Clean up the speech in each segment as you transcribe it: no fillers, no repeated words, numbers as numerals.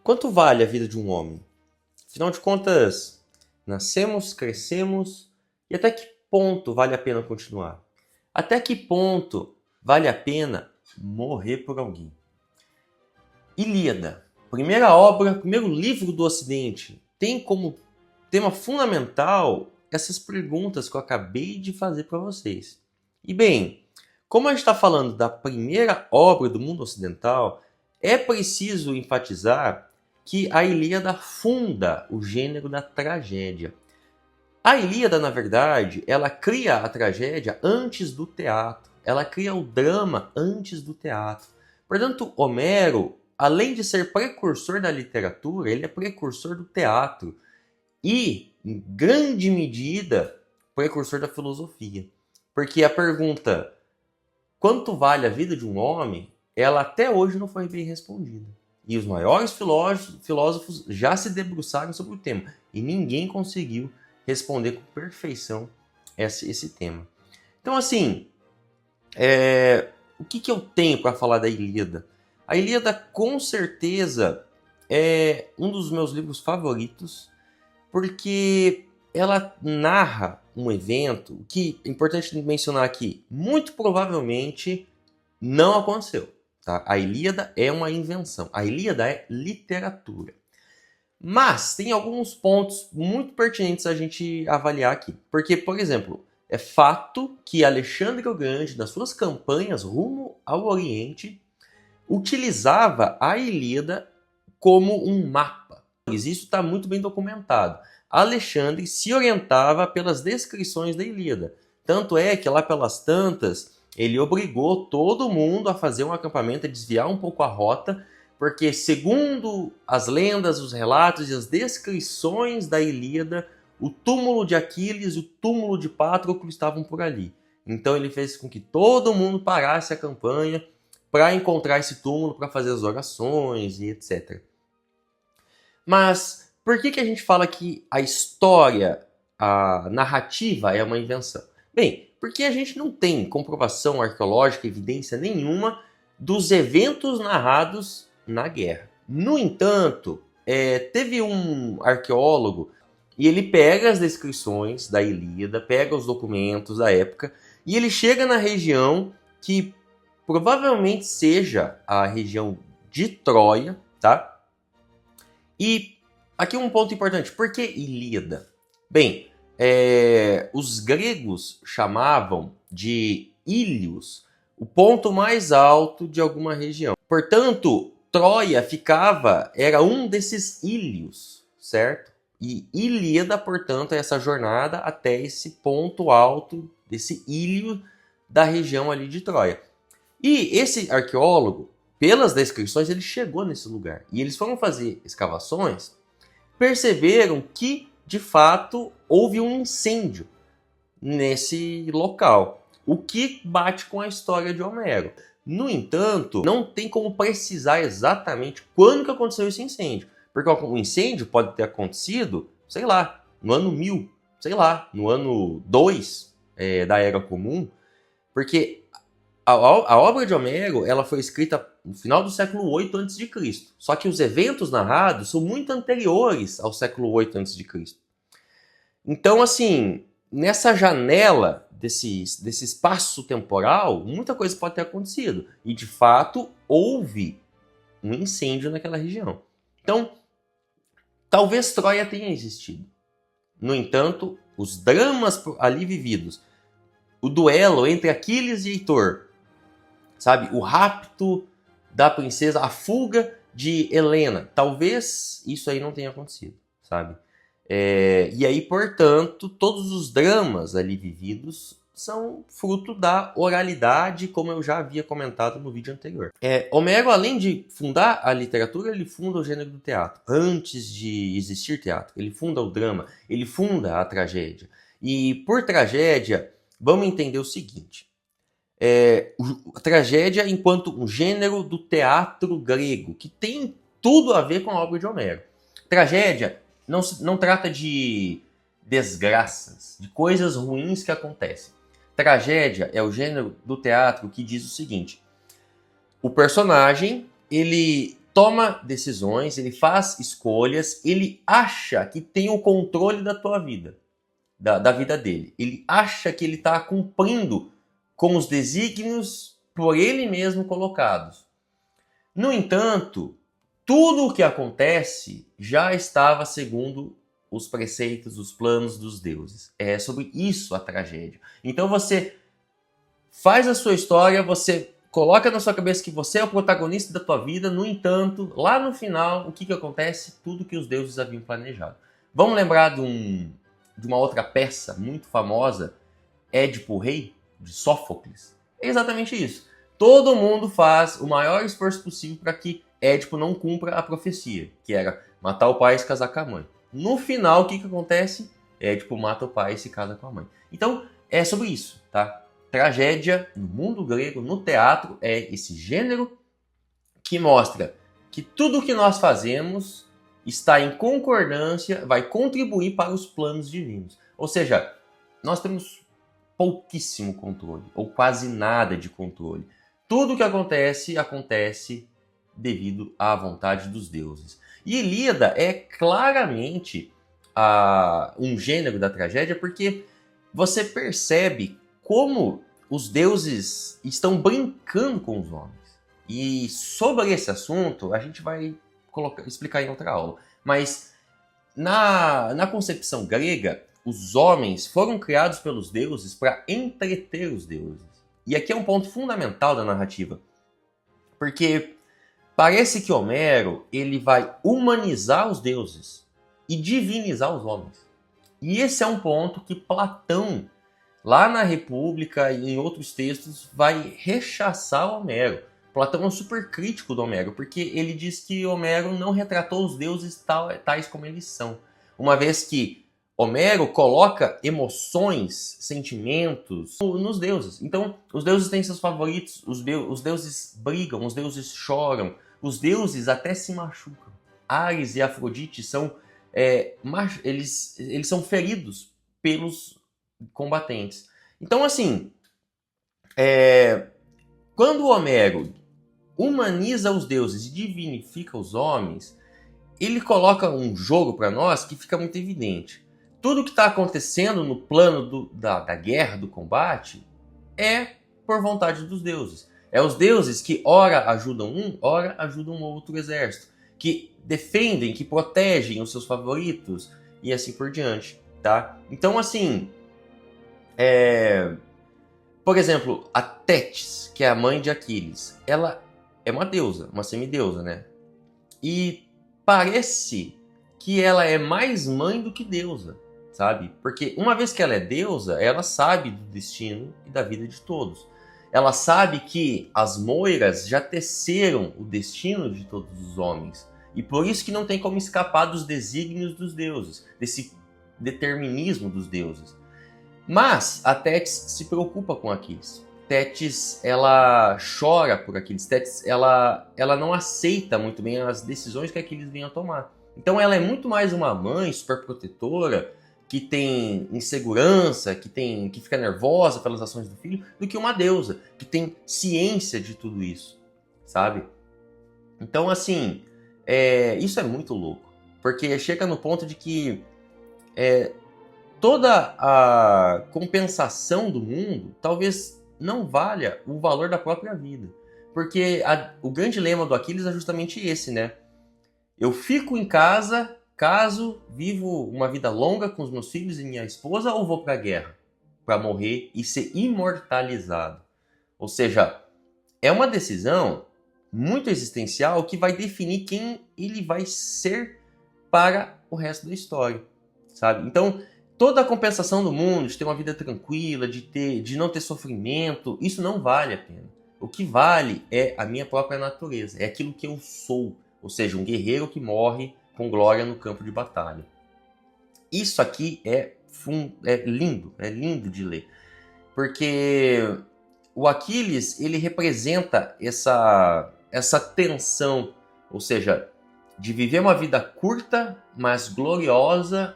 Quanto vale a vida de um homem? Afinal de contas, nascemos, crescemos, e até que ponto vale a pena continuar? Até que ponto vale a pena morrer por alguém? Ilíada, primeira obra, primeiro livro do Ocidente, tem como tema fundamental essas perguntas que eu acabei de fazer para vocês. E bem, como a gente está falando da primeira obra do mundo ocidental, é preciso enfatizar que a Ilíada funda o gênero da tragédia. A Ilíada, na verdade, ela cria a tragédia antes do teatro. Ela cria o drama antes do teatro. Portanto, Homero, além de ser precursor da literatura, ele é precursor do teatro e, em grande medida, precursor da filosofia. Porque a pergunta, quanto vale a vida de um homem, ela até hoje não foi bem respondida. E os maiores filósofos já se debruçaram sobre o tema. E ninguém conseguiu responder com perfeição esse tema. Então, assim, o que eu tenho para falar da Ilíada? A Ilíada, com certeza, é um dos meus livros favoritos, porque ela narra um evento que, é importante mencionar aqui, muito provavelmente não aconteceu. Tá? A Ilíada é uma invenção. A Ilíada é literatura. Mas tem alguns pontos muito pertinentes a gente avaliar aqui. Porque, por exemplo, é fato que Alexandre o Grande, nas suas campanhas rumo ao Oriente, utilizava a Ilíada como um mapa. Isso está muito bem documentado. Alexandre se orientava pelas descrições da Ilíada. Tanto é que lá pelas tantas, ele obrigou todo mundo a fazer um acampamento, a desviar um pouco a rota, porque segundo as lendas, os relatos e as descrições da Ilíada, o túmulo de Aquiles e o túmulo de Patroclo estavam por ali. Então ele fez com que todo mundo parasse a campanha para encontrar esse túmulo, para fazer as orações e etc. Mas por que a gente fala que a história, a narrativa é uma invenção? Bem, porque a gente não tem comprovação arqueológica, evidência nenhuma dos eventos narrados na guerra. No entanto, teve um arqueólogo e ele pega as descrições da Ilíada, pega os documentos da época e ele chega na região que provavelmente seja a região de Troia, tá? E aqui um ponto importante, por que Ilíada? Bem, os gregos chamavam de Ílios o ponto mais alto de alguma região. Portanto, Troia era um desses Ílios, certo? E Ilíada, portanto, é essa jornada até esse ponto alto, desse Ílio da região ali de Troia. E esse arqueólogo, pelas descrições, ele chegou nesse lugar. E eles foram fazer escavações, perceberam que, de fato, houve um incêndio nesse local. O que bate com a história de Homero. No entanto, não tem como precisar exatamente quando que aconteceu esse incêndio. Porque o incêndio pode ter acontecido, sei lá, no ano 1000, sei lá, no ano 2 da Era Comum. Porque a obra de Homero ela foi escrita no final do século 8 a.C. Só que os eventos narrados são muito anteriores ao século 8 a.C. Então, assim, nessa janela desse espaço temporal, muita coisa pode ter acontecido. E, de fato, houve um incêndio naquela região. Então, talvez Troia tenha existido. No entanto, os dramas ali vividos, o duelo entre Aquiles e Heitor, sabe? O rapto da princesa, a fuga de Helena. Talvez isso aí não tenha acontecido, sabe? E aí, portanto, todos os dramas ali vividos são fruto da oralidade, como eu já havia comentado no vídeo anterior. Homero, além de fundar a literatura, ele funda o gênero do teatro. Antes de existir teatro, ele funda o drama, ele funda a tragédia. E por tragédia, vamos entender o seguinte. A tragédia enquanto um gênero do teatro grego, que tem tudo a ver com a obra de Homero. Tragédia não trata de desgraças, de coisas ruins que acontecem. Tragédia é o gênero do teatro que diz o seguinte: o personagem, toma decisões, ele faz escolhas, ele acha que tem o controle da tua vida, da vida dele. Ele acha que ele está cumprindo com os desígnios por ele mesmo colocados. No entanto, tudo o que acontece já estava segundo os preceitos, os planos dos deuses. É sobre isso a tragédia. Então você faz a sua história, você coloca na sua cabeça que você é o protagonista da tua vida, no entanto, lá no final, o que acontece? Tudo que os deuses haviam planejado. Vamos lembrar de uma outra peça muito famosa, Édipo o Rei, de Sófocles? É exatamente isso. Todo mundo faz o maior esforço possível para que Édipo não cumpra a profecia, que era matar o pai e se casar com a mãe. No final, o que acontece? Édipo mata o pai e se casa com a mãe. Então, é sobre isso, tá? Tragédia, no mundo grego, no teatro, é esse gênero que mostra que tudo o que nós fazemos está em concordância, vai contribuir para os planos divinos. Ou seja, nós temos pouquíssimo controle, ou quase nada de controle. Tudo o que acontece, acontece devido à vontade dos deuses. E Ilíada é claramente um gênero da tragédia, porque você percebe como os deuses estão brincando com os homens. E sobre esse assunto, a gente vai explicar em outra aula. Mas na concepção grega, os homens foram criados pelos deuses para entreter os deuses. E aqui é um ponto fundamental da narrativa. Porque parece que Homero ele vai humanizar os deuses e divinizar os homens. E esse é um ponto que Platão, lá na República e em outros textos, vai rechaçar Homero. Platão é um super crítico do Homero, porque ele diz que Homero não retratou os deuses tais como eles são. Uma vez que Homero coloca emoções, sentimentos nos deuses. Então, os deuses têm seus favoritos, os deuses brigam, os deuses choram, os deuses até se machucam. Ares e Afrodite são, eles são feridos pelos combatentes. Então, assim, quando o Homero humaniza os deuses e divinifica os homens, ele coloca um jogo para nós que fica muito evidente. Tudo que está acontecendo no plano da guerra, do combate, é por vontade dos deuses. É os deuses que ora ajudam um, ora ajudam outro exército. Que defendem, que protegem os seus favoritos e assim por diante, tá? Então, assim, por exemplo, a Tétis, que é a mãe de Aquiles, ela é uma deusa, uma semideusa, né? E parece que ela é mais mãe do que deusa, sabe? Porque uma vez que ela é deusa, ela sabe do destino e da vida de todos. Ela sabe que as moiras já teceram o destino de todos os homens. E por isso que não tem como escapar dos desígnios dos deuses, desse determinismo dos deuses. Mas a Tétis se preocupa com Aquiles. Tétis, ela chora por Aquiles. Tétis, ela não aceita muito bem as decisões que Aquiles vem a tomar. Então ela é muito mais uma mãe super protetora, que tem insegurança, que fica nervosa pelas ações do filho, do que uma deusa, que tem ciência de tudo isso, sabe? Então, assim, isso é muito louco. Porque chega no ponto de que toda a compensação do mundo talvez não valha o valor da própria vida. Porque o grande lema do Aquiles é justamente esse, né? Eu fico em casa caso vivo uma vida longa com os meus filhos e minha esposa, ou vou para a guerra para morrer e ser imortalizado. Ou seja, é uma decisão muito existencial que vai definir quem ele vai ser para o resto da história, sabe? Então, toda a compensação do mundo, de ter uma vida tranquila, de não ter sofrimento, isso não vale a pena. O que vale é a minha própria natureza, é aquilo que eu sou, ou seja, um guerreiro que morre com glória no campo de batalha. Isso aqui é lindo de ler, porque o Aquiles, ele representa essa tensão, ou seja, de viver uma vida curta, mas gloriosa,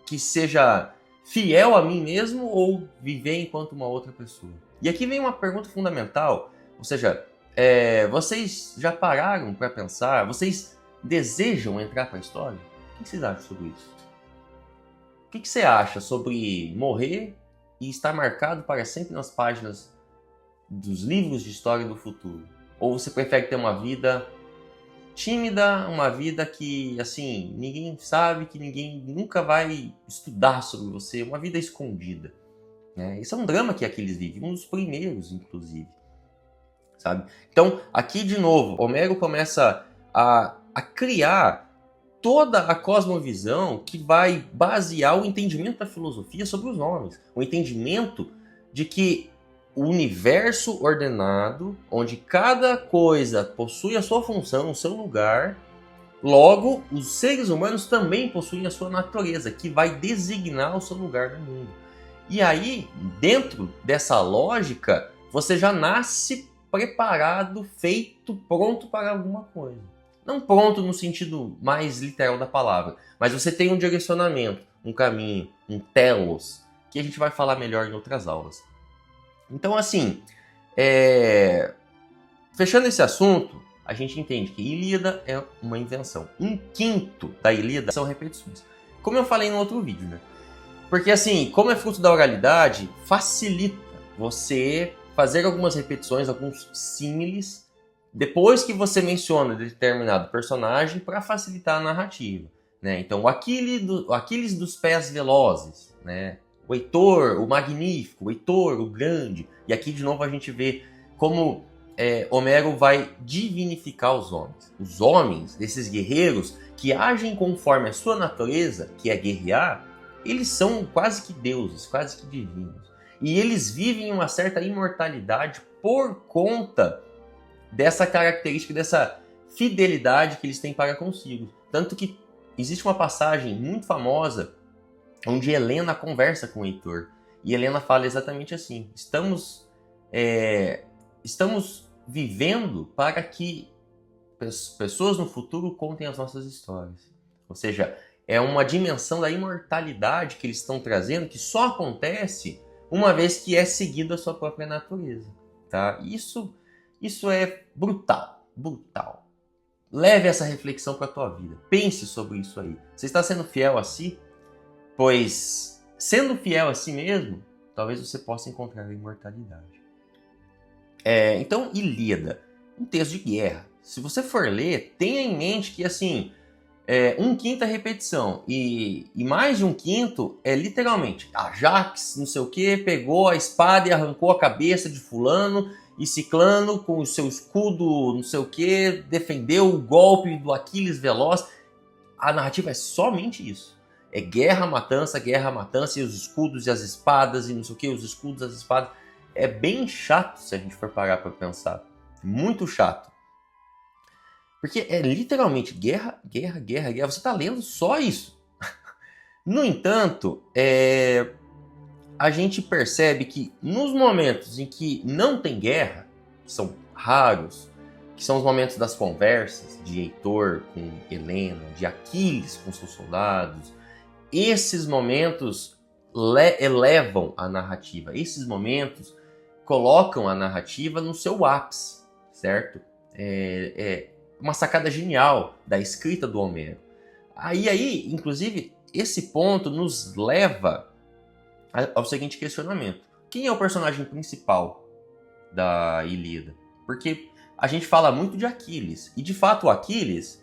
que seja fiel a mim mesmo ou viver enquanto uma outra pessoa. E aqui vem uma pergunta fundamental, ou seja, vocês já pararam para pensar? Vocês desejam entrar para a história? O que vocês acham sobre isso? O que você acha sobre morrer e estar marcado para sempre nas páginas dos livros de história do futuro? Ou você prefere ter uma vida tímida, uma vida que, assim, ninguém sabe, que ninguém nunca vai estudar sobre você, uma vida escondida, né? Isso é um drama que Aquiles vive, um dos primeiros, inclusive, sabe? Então, aqui de novo, Homero começa a criar toda a cosmovisão que vai basear o entendimento da filosofia sobre os homens, o entendimento de que o universo ordenado, onde cada coisa possui a sua função, o seu lugar, logo, os seres humanos também possuem a sua natureza, que vai designar o seu lugar no mundo. E aí, dentro dessa lógica, você já nasce preparado, feito, pronto para alguma coisa. Não pronto no sentido mais literal da palavra, mas você tem um direcionamento, um caminho, um telos, que a gente vai falar melhor em outras aulas. Então, assim, fechando esse assunto, a gente entende que Ilíada é uma invenção. 1/5 da Ilíada são repetições. Como eu falei no outro vídeo, né? Porque, assim, como é fruto da oralidade, facilita você fazer algumas repetições, alguns símiles, depois que você menciona determinado personagem para facilitar a narrativa, né? Então, o Aquiles dos pés velozes, né? O Heitor, o magnífico, o Heitor, o grande. E aqui, de novo, a gente vê como Homero vai divinificar os homens. Os homens, esses guerreiros, que agem conforme a sua natureza, que é guerrear, eles são quase que deuses, quase que divinos. E eles vivem uma certa imortalidade por conta dessa característica, dessa fidelidade que eles têm para consigo. Tanto que existe uma passagem muito famosa onde Helena conversa com o Heitor. E Helena fala exatamente assim: estamos vivendo para que pessoas no futuro contem as nossas histórias. Ou seja, é uma dimensão da imortalidade que eles estão trazendo que só acontece uma vez que é seguido a sua própria natureza. Tá? Isso é brutal, brutal. Leve essa reflexão para a tua vida. Pense sobre isso aí. Você está sendo fiel a si? Pois, sendo fiel a si mesmo, talvez você possa encontrar a imortalidade. Então, Ilíada, um texto de guerra. Se você for ler, tenha em mente que, assim, 1/5 é repetição. E mais de 1/5 é literalmente Ajax, não sei o que, pegou a espada e arrancou a cabeça de fulano, e Ciclano, com o seu escudo, não sei o que, defendeu o golpe do Aquiles veloz. A narrativa é somente isso. É guerra, matança, e os escudos e as espadas, e não sei o que, os escudos e as espadas. É bem chato se a gente for parar para pensar. Muito chato. Porque é literalmente guerra, guerra, guerra, guerra. Você está lendo só isso. No entanto, a gente percebe que nos momentos em que não tem guerra, que são raros, que são os momentos das conversas de Heitor com Helena, de Aquiles com seus soldados, esses momentos elevam a narrativa. Esses momentos colocam a narrativa no seu ápice, certo? É uma sacada genial da escrita do Homero. Aí, inclusive, esse ponto nos leva ao seguinte questionamento: quem é o personagem principal da Ilíada? Porque a gente fala muito de Aquiles, e de fato o Aquiles,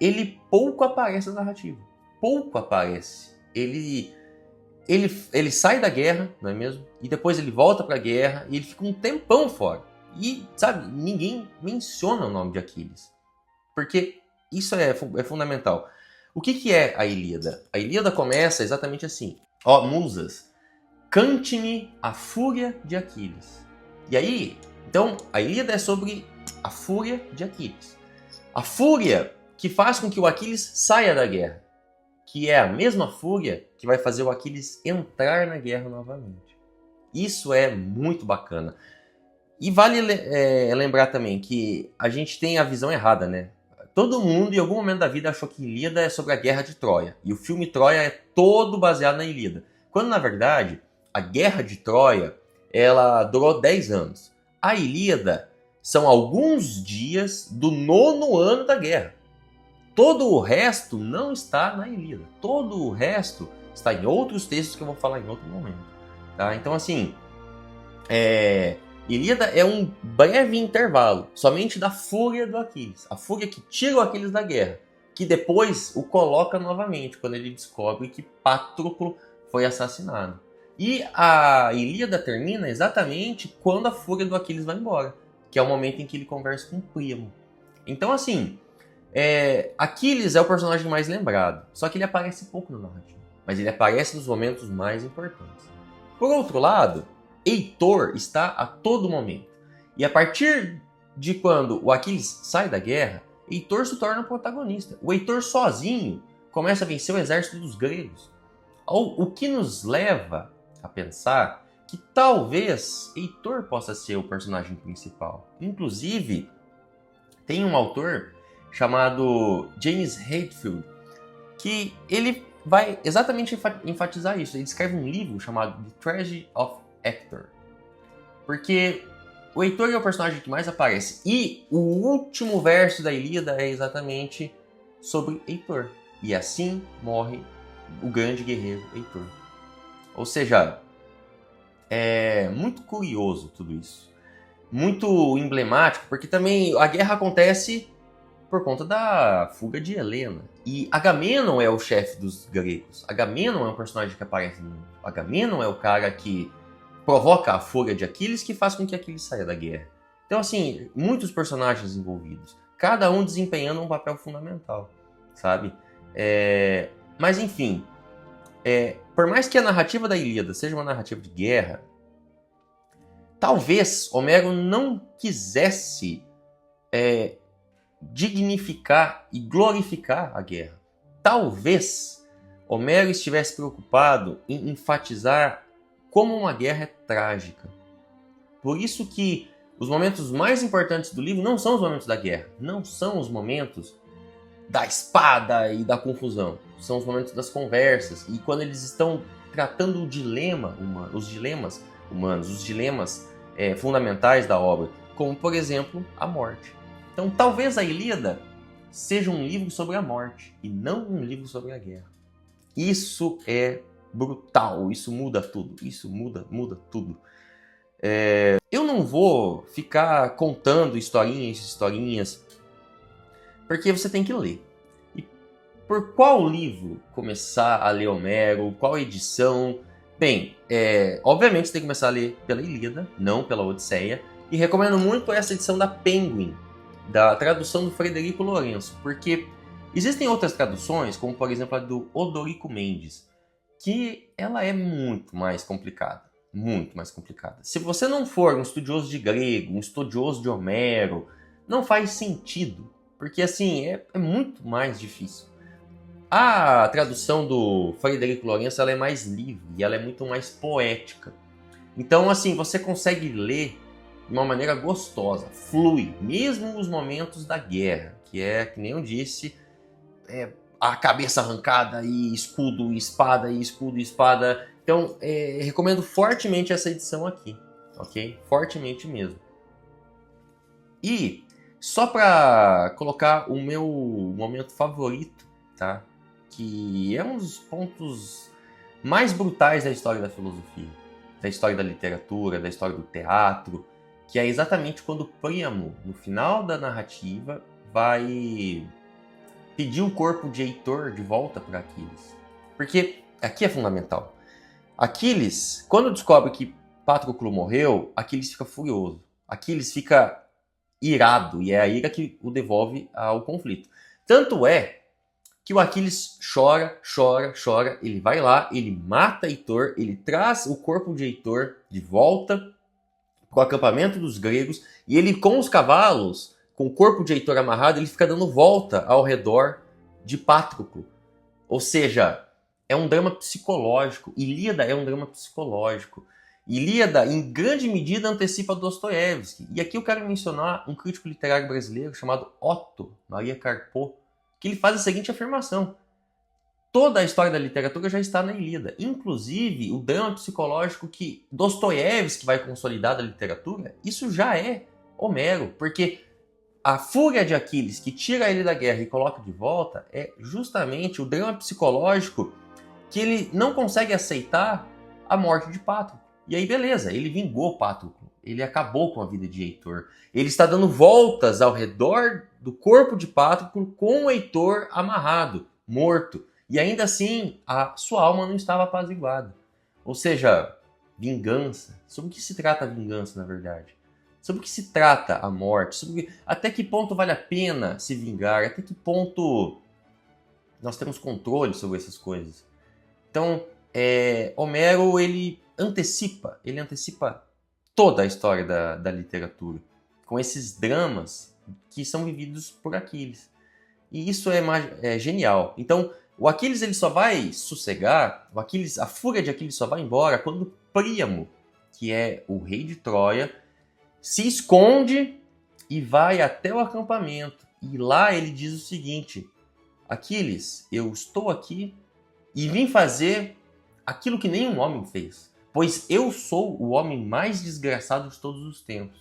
ele pouco aparece na narrativa. Pouco aparece. Ele sai da guerra, não é mesmo? E depois ele volta para a guerra e ele fica um tempão fora. E, sabe, ninguém menciona o nome de Aquiles. Porque isso é fundamental. O que é a Ilíada? A Ilíada começa exatamente assim: ó, musas, cante-me a fúria de Aquiles. E aí, então, a Ilíada é sobre a fúria de Aquiles. A fúria que faz com que o Aquiles saia da guerra, que é a mesma fúria que vai fazer o Aquiles entrar na guerra novamente. Isso é muito bacana. E vale lembrar também que a gente tem a visão errada, né? Todo mundo, em algum momento da vida, achou que Ilíada é sobre a Guerra de Troia. E o filme Troia é todo baseado na Ilíada. Quando, na verdade, a Guerra de Troia, ela durou 10 anos. A Ilíada são alguns dias do 9º ano da guerra. Todo o resto não está na Ilíada. Todo o resto está em outros textos que eu vou falar em outro momento. Tá? Então, assim, Ilíada é um breve intervalo, somente da fúria do Aquiles. A fúria que tira o Aquiles da guerra, que depois o coloca novamente, quando ele descobre que Patroclo foi assassinado. E a Ilíada termina exatamente quando a fúria do Aquiles vai embora, que é o momento em que ele conversa com o Príamo. Então, assim, Aquiles é o personagem mais lembrado, só que ele aparece pouco na narrativa, mas ele aparece nos momentos mais importantes. Por outro lado, Heitor está a todo momento. E a partir de quando o Aquiles sai da guerra, Heitor se torna protagonista. O Heitor sozinho começa a vencer o exército dos gregos. O que nos leva a pensar que talvez Heitor possa ser o personagem principal. Inclusive, tem um autor chamado James Hetfield que ele vai exatamente enfatizar isso. Ele escreve um livro chamado The Tragedy of Hector. Porque o Heitor é o personagem que mais aparece. E o último verso da Ilíada é exatamente sobre Heitor. E assim morre o grande guerreiro Heitor. Ou seja, é muito curioso tudo isso. Muito emblemático, porque também a guerra acontece por conta da fuga de Helena. E Agamenon é o chefe dos gregos. Agamenon é um personagem que aparece no livro. Agamenon é o cara que provoca a fúria de Aquiles, que faz com que Aquiles saia da guerra. Então, assim, muitos personagens envolvidos, cada um desempenhando um papel fundamental, sabe? Mas, enfim, por mais que a narrativa da Ilíada seja uma narrativa de guerra, talvez Homero não quisesse dignificar e glorificar a guerra. Talvez Homero estivesse preocupado em enfatizar como uma guerra é trágica. Por isso que os momentos mais importantes do livro não são os momentos da guerra, não são os momentos da espada e da confusão, são os momentos das conversas, e quando eles estão tratando o dilema humano, os dilemas humanos, os dilemas fundamentais da obra, como, por exemplo, a morte. Então, talvez a Ilíada seja um livro sobre a morte, e não um livro sobre a guerra. Isso é brutal, isso muda tudo, isso muda tudo. Eu não vou ficar contando historinhas, porque você tem que ler. E por qual livro começar a ler Homero, qual edição? Bem, obviamente você tem que começar a ler pela Ilíada, não pela Odisseia, e recomendo muito essa edição da Penguin, da tradução do Frederico Lourenço, porque existem outras traduções, como por exemplo a do Odorico Mendes, que ela é muito mais complicada. Muito mais complicada. Se você não for um estudioso de grego, um estudioso de Homero, não faz sentido. Porque assim, é muito mais difícil. A tradução do Frederico Lourenço ela é mais livre e ela é muito mais poética. Então assim, você consegue ler de uma maneira gostosa, flui, mesmo os momentos da guerra, que é, que nem eu disse, a cabeça arrancada e escudo e espada e escudo e espada. Então, recomendo fortemente essa edição aqui, ok? Fortemente mesmo. E, só para colocar o meu momento favorito, tá? Que é um dos pontos mais brutais da história da filosofia, da história da literatura, da história do teatro, que é exatamente quando Príamo, no final da narrativa, vai pedir o corpo de Heitor de volta para Aquiles. Porque aqui é fundamental. Aquiles, quando descobre que Patroclo morreu, Aquiles fica furioso. Aquiles fica irado, e é a ira que o devolve ao conflito. Tanto é que o Aquiles chora, ele vai lá, ele mata Heitor, ele traz o corpo de Heitor de volta para o acampamento dos gregos, e ele com os cavalos, com o corpo de Heitor amarrado, ele fica dando volta ao redor de Patroclo. Ou seja, é um drama psicológico. Ilíada é um drama psicológico. Ilíada, em grande medida, antecipa Dostoiévski. E aqui eu quero mencionar um crítico literário brasileiro chamado Otto Maria Carpo, que ele faz a seguinte afirmação: toda a história da literatura já está na Ilíada. Inclusive, o drama psicológico que Dostoiévski vai consolidar da literatura, isso já é Homero, porque a fúria de Aquiles que tira ele da guerra e coloca de volta é justamente o drama psicológico que ele não consegue aceitar a morte de Patroclo. E aí beleza, ele vingou Patroclo, ele acabou com a vida de Heitor. Ele está dando voltas ao redor do corpo de Patroclo com o Heitor amarrado, morto. E ainda assim, a sua alma não estava apaziguada. Ou seja, vingança. Sobre o que se trata a vingança, na verdade? Sobre o que se trata a morte? Sobre até que ponto vale a pena se vingar? Até que ponto nós temos controle sobre essas coisas? Então, Homero, ele antecipa toda a história da literatura, com esses dramas que são vividos por Aquiles. E isso é genial. Então, o Aquiles ele só vai sossegar, a fúria de Aquiles só vai embora quando Príamo, que é o rei de Troia, se esconde e vai até o acampamento. E lá ele diz o seguinte: Aquiles, eu estou aqui e vim fazer aquilo que nenhum homem fez, pois eu sou o homem mais desgraçado de todos os tempos,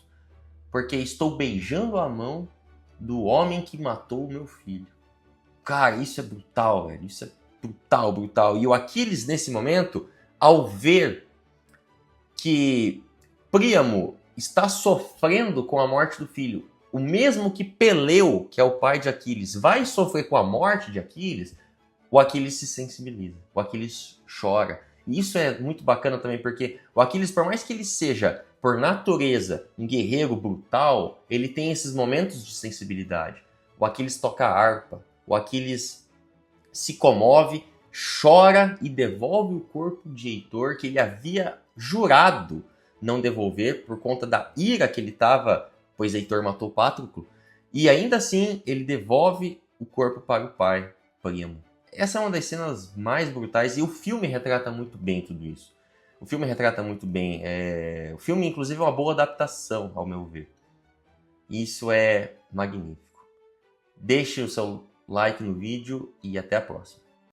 porque estou beijando a mão do homem que matou o meu filho. Cara, isso é brutal, velho. Isso é brutal, brutal. E o Aquiles, nesse momento, ao ver que Príamo está sofrendo com a morte do filho, o mesmo que Peleu, que é o pai de Aquiles, vai sofrer com a morte de Aquiles, o Aquiles se sensibiliza, o Aquiles chora. E isso é muito bacana também, porque o Aquiles, por mais que ele seja, por natureza, um guerreiro brutal, ele tem esses momentos de sensibilidade. O Aquiles toca harpa, o Aquiles se comove, chora e devolve o corpo de Heitor, que ele havia jurado não devolver por conta da ira que ele estava, pois Heitor matou Patroclo. E ainda assim, ele devolve o corpo para o pai, Príamo. Essa é uma das cenas mais brutais e o filme retrata muito bem tudo isso. O filme retrata muito bem. O filme, inclusive, é uma boa adaptação, ao meu ver. Isso é magnífico. Deixe o seu like no vídeo e até a próxima.